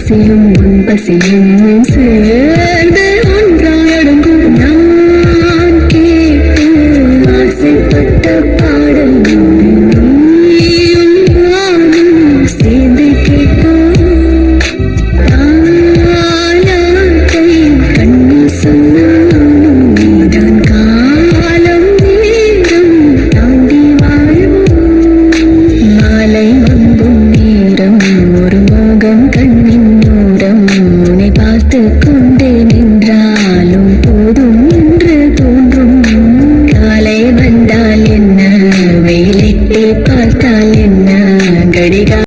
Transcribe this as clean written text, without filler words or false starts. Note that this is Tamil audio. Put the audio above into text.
பசியும் உன் பசியும் சேர்ந்து ஒன்றாயடங்கும் நான் கேட்டு ஆசைப்பட்ட பாடல் நீயும் நானும் சேர்ந்து கேட்டோம் தாலாட்டை கண்ணி சொன்னாலும் நீதான் காலம் நேரம் தாண்டி வாழ்வோம் மாலை வந்தும் நேரம் ஒரு மோகம் கண்ணின் ஓரம் உன்னை பார்த்து கொண்டே நின்றாலும் போதும் என்று தோன்றும் காலை வந்தால் என்ன வெயிலிட்டே பார்த்தால் என்ன கடிகா